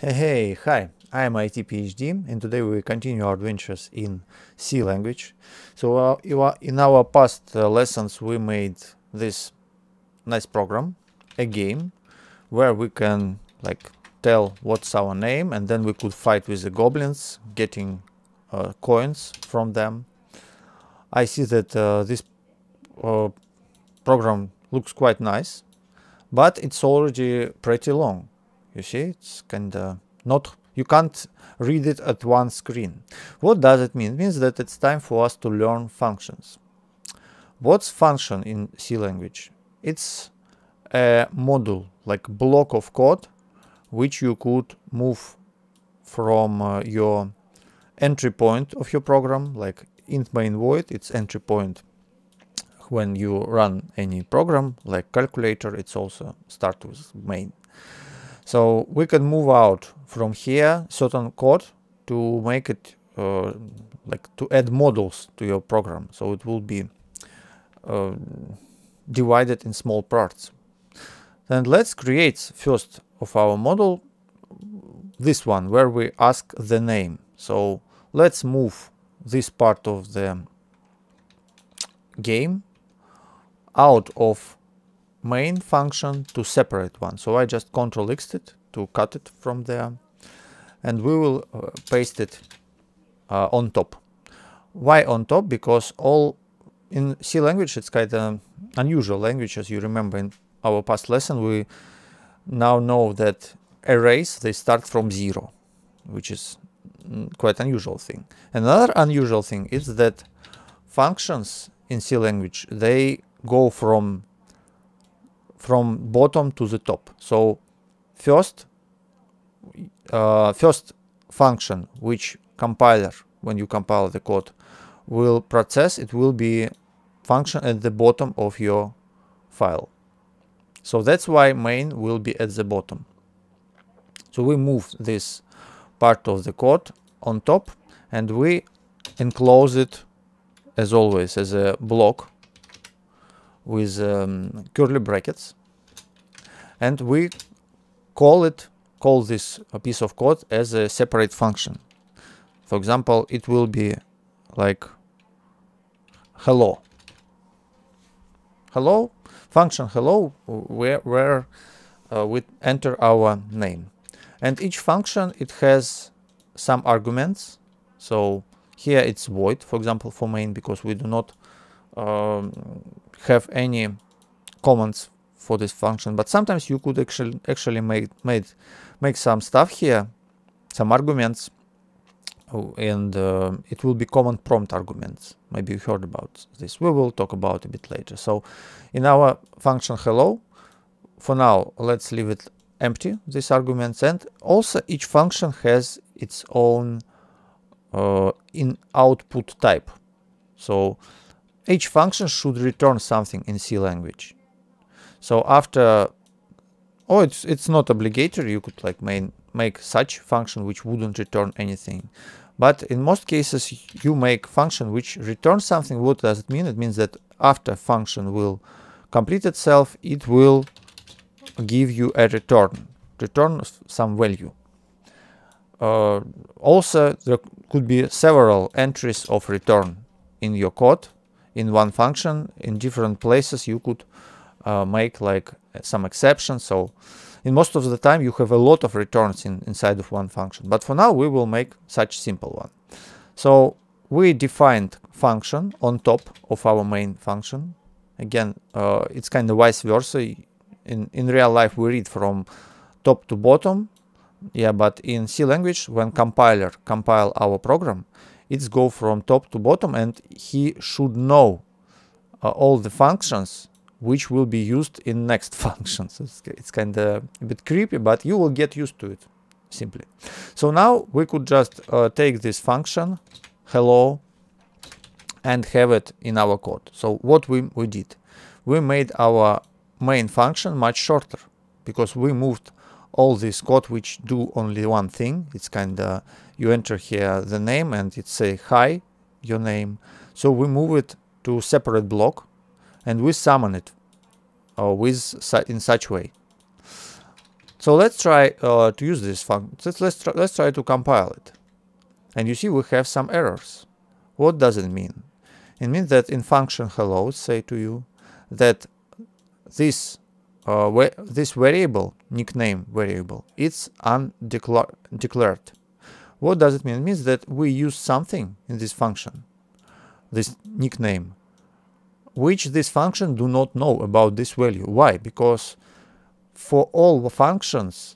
Hi, I am IT PhD, and today we continue our adventures in C language. So in our past lessons we made this nice program, a game, where we can tell what's our name, and then we could fight with the goblins, getting coins from them. I see that this program looks quite nice, but it's already pretty long. You see, it's kinda not, you can't read it at one screen. What does it mean? It means that it's time for us to learn functions. What's function in C language? It's a module, like block of code, which you could move from your entry point of your program, like int main void, it's entry point. When you run any program, like calculator, it's also start with main. So we can move out from here certain code to make it to add modules to your program. So it will be divided in small parts. Then let's create first of our module this one where we ask the name. So let's move this part of the game out of main function to separate one. So I just Ctrl X it to cut it from there, and we will paste it on top. Why on top? Because all in C language it's kind of unusual language. As you remember in our past lesson, we now know that arrays, they start from 0, which is quite unusual thing. Another unusual thing is that functions in C language, they go from bottom to the top. So first function which compiler, when you compile the code, will process, it will be function at the bottom of your file. So that's why main will be at the bottom. So we move this part of the code on top, and we enclose it as always as a block with curly brackets, and we call this piece of code as a separate function. For example, it will be like hello function hello, where we enter our name, and each function, it has some arguments. So here it's void, for example, for main, because we do not have any comments for this function. But sometimes you could actually make some stuff here, some arguments, and it will be command prompt arguments. Maybe you heard about this. We will talk about a bit later. So in our function hello, for now let's leave it empty, these arguments, and also each function has its own in output type. So each function should return something in C language. So after, it's not obligatory, you could make such function which wouldn't return anything, but in most cases you make function which returns something. What does it mean? It means that after function will complete itself, it will give you a return some value. Also, there could be several entries of return in your code in one function. In different places you could make some exceptions. So in most of the time you have a lot of returns inside of one function, but for now we will make such simple one. So we defined function on top of our main function. Again, it's kind of vice versa. In real life we read from top to bottom, but in C language, when compiler compile our program, it's go from top to bottom, and he should know all the functions which will be used in next functions. It's kind of a bit creepy, but you will get used to it simply. So now we could just take this function hello and have it in our code. So what we did, we made our main function much shorter, because we moved all this code which do only one thing. It's kind of, you enter here the name and it say hi, your name. So we move it to separate block, and we summon it in such way. So let's try to use this function. Let's try to compile it. And you see we have some errors. What does it mean? It means that in function hello, say to you that this variable, nickname variable, it's undeclared. What does it mean? It means that we use something in this function, this nickname, which this function do not know about this value. Why? Because for all the functions,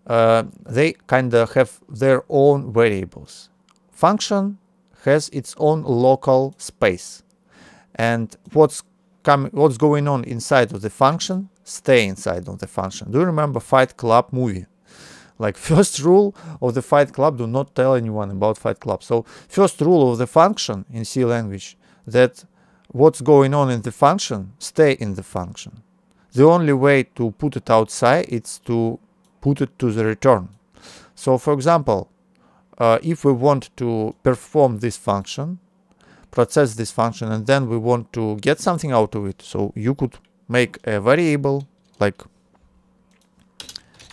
they kind of have their own variables. Function has its own local space, and what's going on inside of the function stay inside of the function. Do you remember Fight Club movie? Like, first rule of the Fight Club, do not tell anyone about Fight Club. So first rule of the function in C language, that what's going on in the function stay in the function. The only way to put it outside is to put it to the return. So for example, if we want to perform this function, process this function, and then we want to get something out of it, so you could make a variable like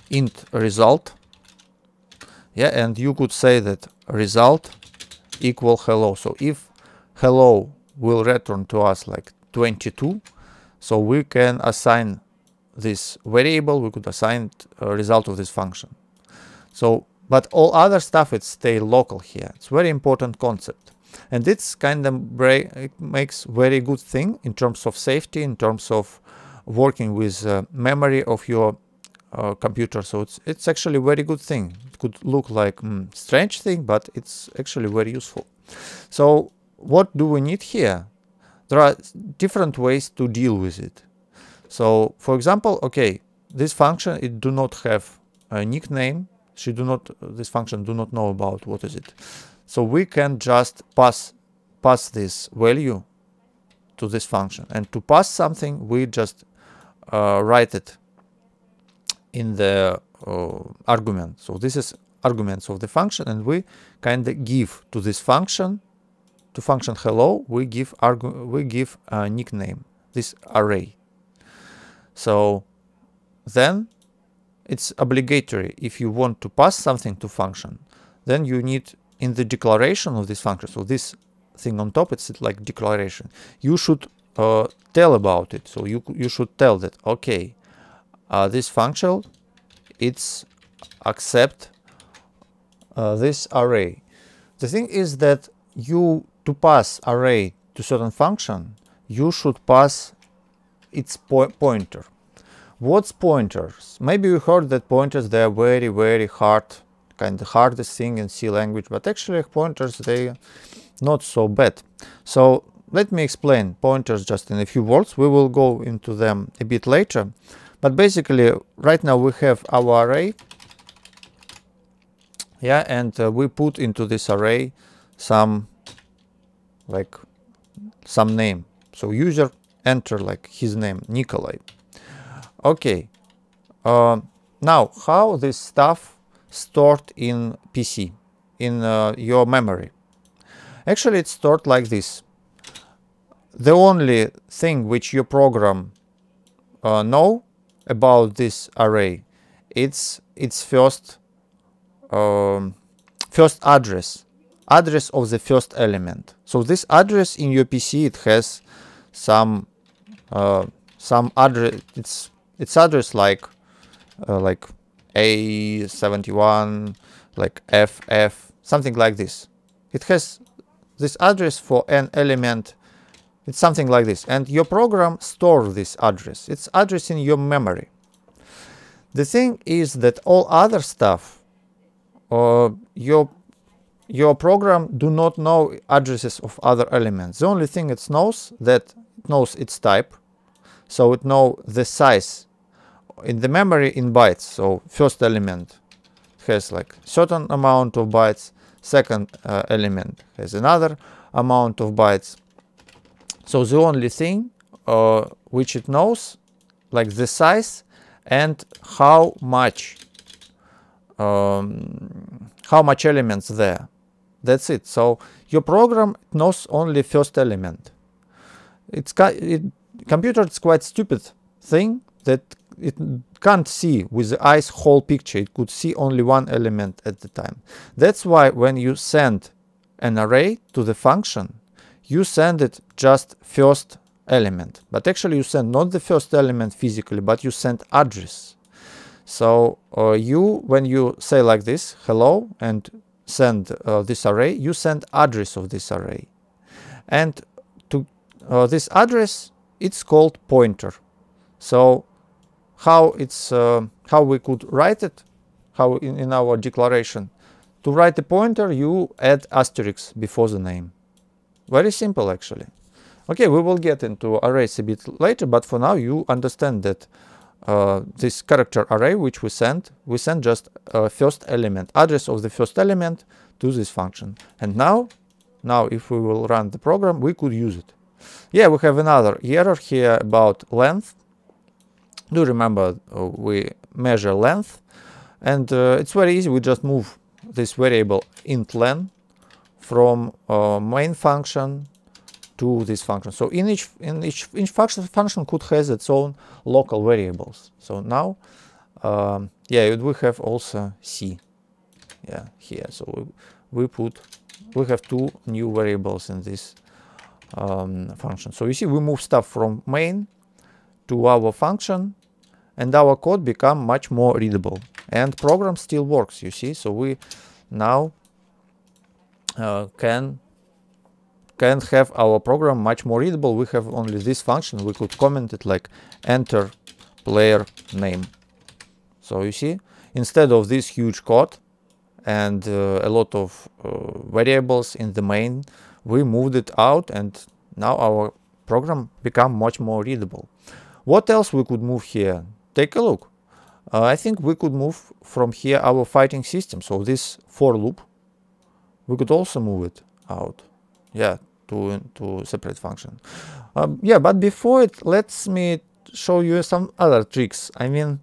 int result, yeah, and you could say that result equal hello. So if hello will return to us like 22, so we can assign this variable, we could assign a result of this function. So, but all other stuff, it stay local here. It's very important concept. And it's kind of it makes very good thing in terms of safety, in terms of working with memory of your computer. So it's actually a very good thing. It could look like strange thing, but it's actually very useful. So what do we need here? There are different ways to deal with it. So for example, okay, this function, it do not have a nickname. This function do not know about what is it. So we can just pass this value to this function. And to pass something, we just write it in the argument. So this is arguments of the function, and we kind of give to this function, to function hello, we give a nickname, this array. So then it's obligatory, if you want to pass something to function, then you need in the declaration of this function, so this thing on top, it's like declaration, you should tell about it. So you should tell that, okay, this function, it's accept this array. The thing is that to pass array to certain function, you should pass its pointer. What's pointers? Maybe you heard that pointers, they are very, very hard, kind of hardest thing in C language, but actually pointers, they are not so bad. So let me explain pointers just in a few words. We will go into them a bit later. But basically, right now we have our array, yeah, and we put into this array some name. So user enter like his name, Nikolai. Okay. Now, how this stuff stored in PC, in your memory? Actually, it's stored like this. The only thing which your program know about this array, it's first address of the first element. So this address in your PC, it has some address. It's address like A71, like FF, something like this. It has this address for an element. It's something like this, and your program stores this address. It's address in your memory. The thing is that all other stuff, your program do not know addresses of other elements. The only thing it knows its type, so it knows the size in the memory in bytes. So first element has like certain amount of bytes, second element has another amount of bytes. So the only thing which it knows, like the size and how much elements there. That's it. So your program knows only first element. Computer is quite stupid thing that it can't see with the eyes whole picture. It could see only one element at the time. That's why when you send an array to the function, you send it just first element, but actually you send not the first element physically, but you send address. So when you say like this, hello, and send this array, you send address of this array, and to this address, it's called pointer. So how we could write it, how in our declaration, to write a pointer, you add asterisk before the name. Very simple, actually. Okay, we will get into arrays a bit later, but for now you understand that this character array which we send just first element, address of the first element to this function. And now if we will run the program, we could use it. Yeah, we have another error here about length. Do you remember we measure length, and it's very easy. We just move this variable int len from main function to this function. So in each function could has its own local variables. So now yeah, we have also c, yeah, here. So we have two new variables in this function. So you see, we move stuff from main to our function, and our code become much more readable, and program still works, you see. So we now can have our program much more readable. We have only this function. We could comment it like enter player name. So you see, instead of this huge code and a lot of variables in the main, we moved it out, and now our program become much more readable. What else we could move here? Take a look. I think we could move from here our fighting system. So this for loop, we could also move it out, yeah, to separate function. Yeah, but before it, let me show you some other tricks. I mean,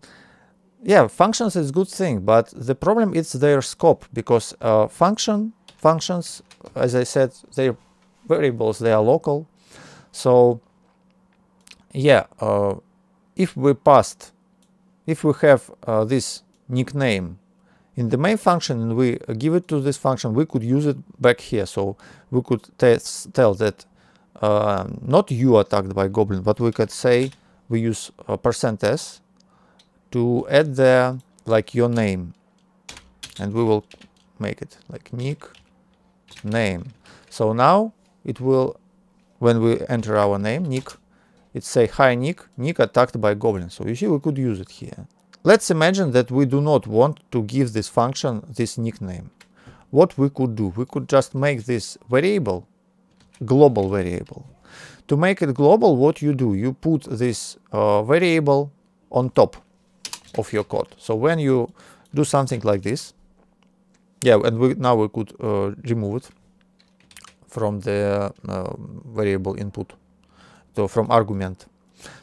yeah, functions is good thing, but the problem is their scope, because functions, as I said, they're variables, they are local. So yeah, if we have this nickname in the main function and we give it to this function, we could use it back here. So we could tell that not you attacked by goblin, but we could say we use %s to add there like your name, and we will make it like nick name. So now it will, when we enter our name nick, it say hi Nick attacked by goblin. So you see, we could use it here. Let's imagine that we do not want to give this function this nickname. What we could do, we could just make this variable global variable. To make it global, what you do, you put this variable on top of your code. So when you do something like this, yeah, and now we could remove it from the variable input, so from argument.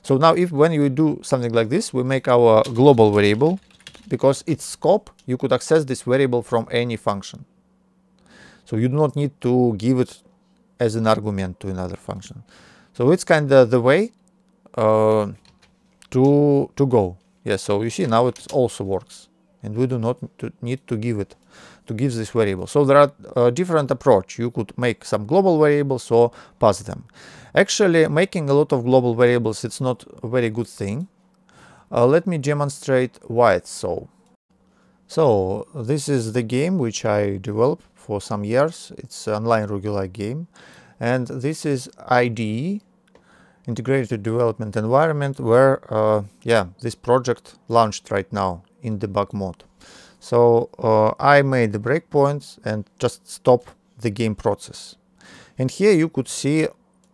So now when you do something like this, we make our global variable, because its scope, you could access this variable from any function. So you do not need to give it as an argument to another function. So it's kind of the way to go. Yeah, so you see, now it also works, and we do not need to give this variable. So there are different approach. You could make some global variables or pass them. Actually, making a lot of global variables, it's not a very good thing. Let me demonstrate why it's so. So this is the game which I developed for some years. It's an online roguelike game, and this is IDE, Integrated Development Environment, where yeah, this project launched right now in debug mode. So I made the breakpoints and just stop the game process. And here you could see,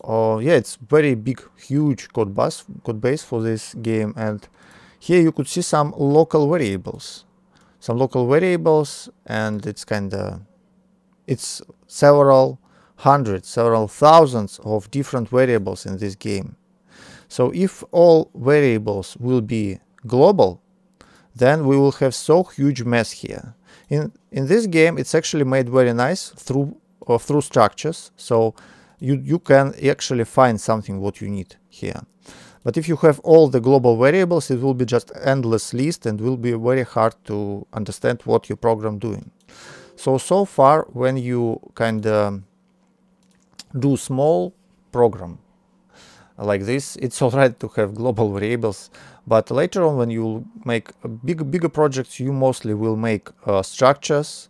yeah, it's very big, huge code base for this game. And here you could see some local variables. And it's several hundreds, several thousands of different variables in this game. So if all variables will be global, then we will have so huge mess here. In this game, it's actually made very nice through structures. So you can actually find something what you need here. But if you have all the global variables, it will be just endless list and will be very hard to understand what your program doing. So far, when you kind of do small program like this, it's alright to have global variables, but later on when you make bigger projects, you mostly will make structures,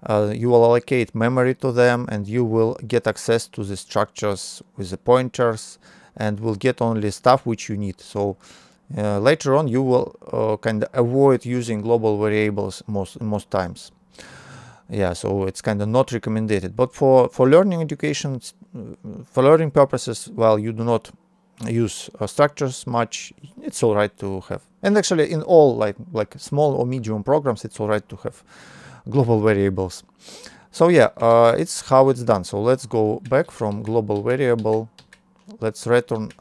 you will allocate memory to them, and you will get access to the structures with the pointers, and will get only stuff which you need. So later on you will kind of avoid using global variables most times. Yeah, so it's kind of not recommended. But for learning education, for learning purposes, well, you do not use structures much, it's all right to have. And actually in all like small or medium programs, it's all right to have global variables. So yeah, it's how it's done. So let's go back from global variable. Let's return,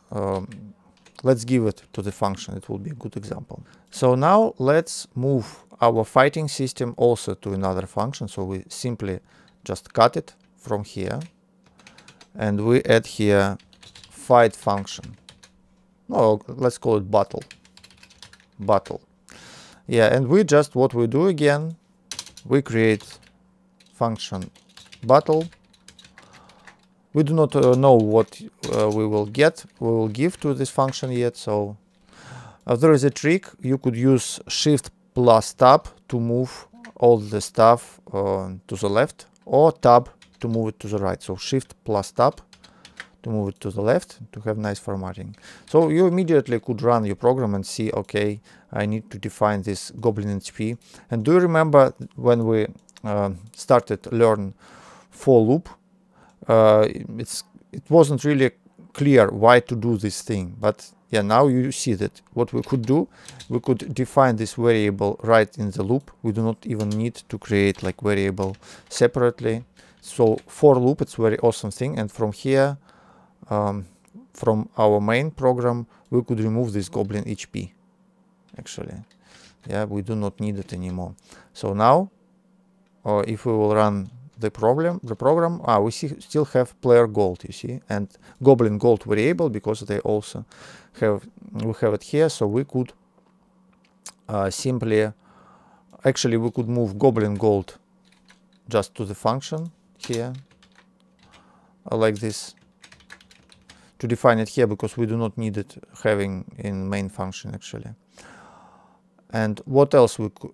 let's give it to the function. It will be a good example. So now let's move our fighting system also to another function. So we simply just cut it from here, and we add here fight function. No, let's call it battle. Yeah, and we just, what we do again, we create function battle. We do not know what we will give to this function yet. So there is a trick. You could use Shift plus Tab to move all the stuff to the left, or Tab to move it to the right. So Shift plus Tab to move it to the left to have nice formatting. So you immediately could run your program and see, okay, I need to define this goblin HP. And do you remember when we started learn for loop? It wasn't really clear why to do this thing, but yeah, now you see that what we could do, we could define this variable right in the loop. We do not even need to create like variable separately. So for loop, it's very awesome thing. And from here, from our main program, we could remove this goblin HP. Actually, yeah, we do not need it anymore. So now, if we will run the program, we still have player gold, you see, and goblin gold variable, because they also have, we have it here. So we could simply, actually we could move goblin gold just to the function here, like this, to define it here, because we do not need it having in main function actually. And what else we could,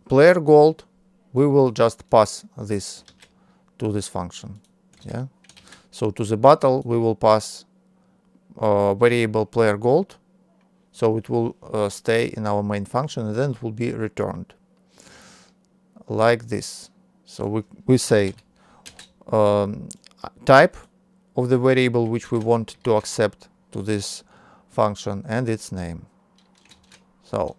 player gold, we will just pass this to this function. Yeah, so to the battle we will pass variable player gold, so it will stay in our main function, and then it will be returned like this. So we say type of the variable which we want to accept to this function and its name. So,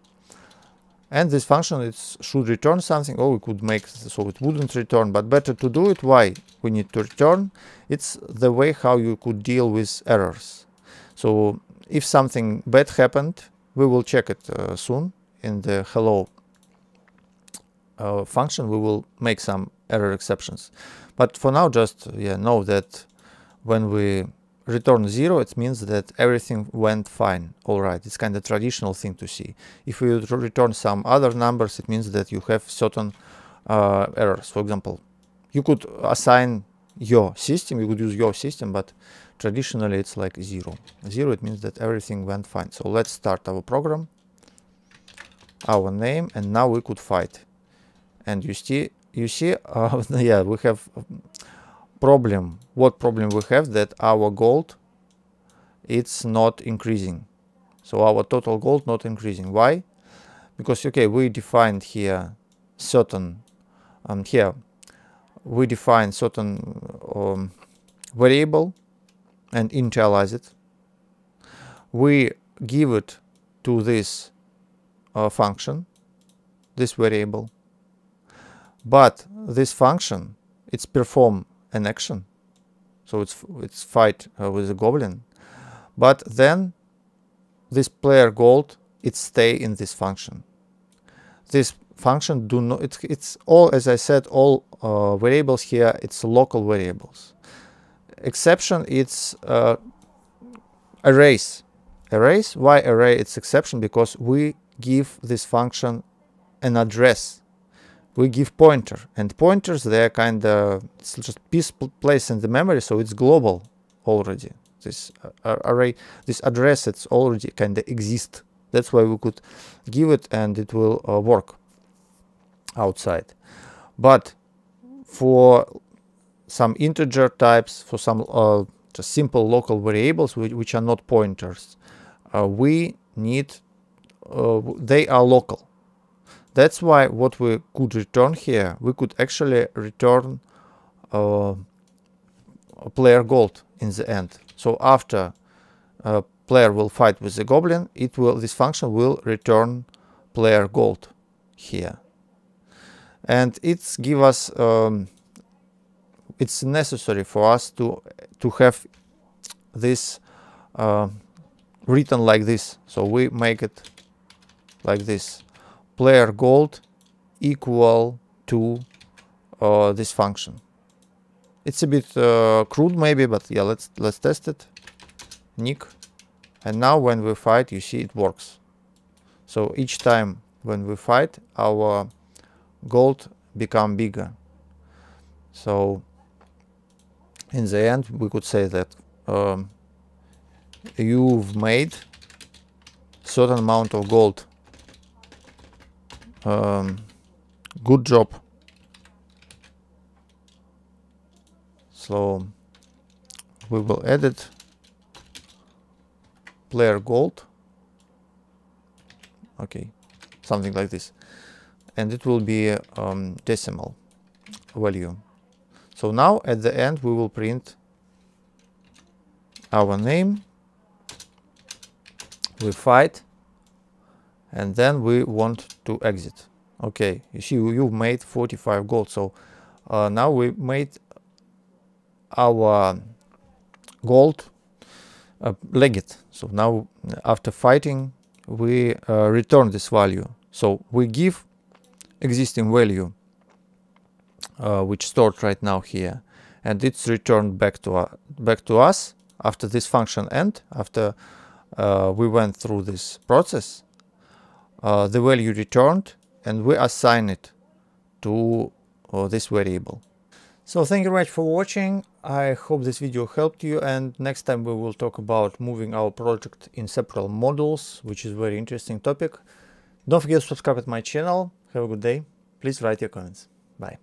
and this function, it should return something, or we could make so it wouldn't return, but better to do it. Why we need to return? It's the way how you could deal with errors. So if something bad happened, we will check it soon in the hello function. We will make some error exceptions, but for now, just know that when we return 0, it means that everything went fine. All right, it's kind of traditional thing to see. If we return some other numbers, it means that you have certain errors. For example, you could assign your system, you could use your system, but traditionally it's like 0. 0, it means that everything went fine. So let's start our program, our name, and now we could fight. And you see, yeah, we have problem. What problem we have? That our gold, it's not increasing. So our total gold not increasing. Why? Because okay, we defined here certain here we define certain variable and initialize it. We give it to this function, this variable, but this function, it's perform an action, so it's fight with the goblin, but then this player gold, it stay in this function. This function do not, it's all, as I said, all variables here, it's local variables. Exception, it's arrays. Arrays, why array? It's exception because we give this function an address. We give pointer, and pointers, they're kind of, it's just place in the memory, so it's global already. This array, this address, it's already kind of exist. That's why we could give it and it will work outside. But for some integer types, for some just simple local variables which are not pointers, we need they are local. That's why what we could return here, we could actually return player gold in the end. So after player will fight with the goblin, this function will return player gold here, and it's give us it's necessary for us to have this written like this. So we make it like this: player gold equal to this function. It's a bit crude maybe, but yeah, let's test it. Nick, and now when we fight, you see it works. So each time when we fight, our gold become bigger. So in the end, we could say that you've made certain amount of gold. Good job. So we will edit player gold. Okay, something like this, and it will be decimal value. So now at the end we will print our name. We fight, and then we want to exit. Okay, you see you've made 45 gold. So now we made our gold legit. So now after fighting we return this value. So we give existing value which stored right now here, and it's returned back to us after this function end. After we went through this process, the value returned, and we assign it to this variable. So thank you very much for watching. I hope this video helped you, and next time we will talk about moving our project in several modules, which is a very interesting topic. Don't forget to subscribe to my channel. Have a good day. Please write your comments. Bye.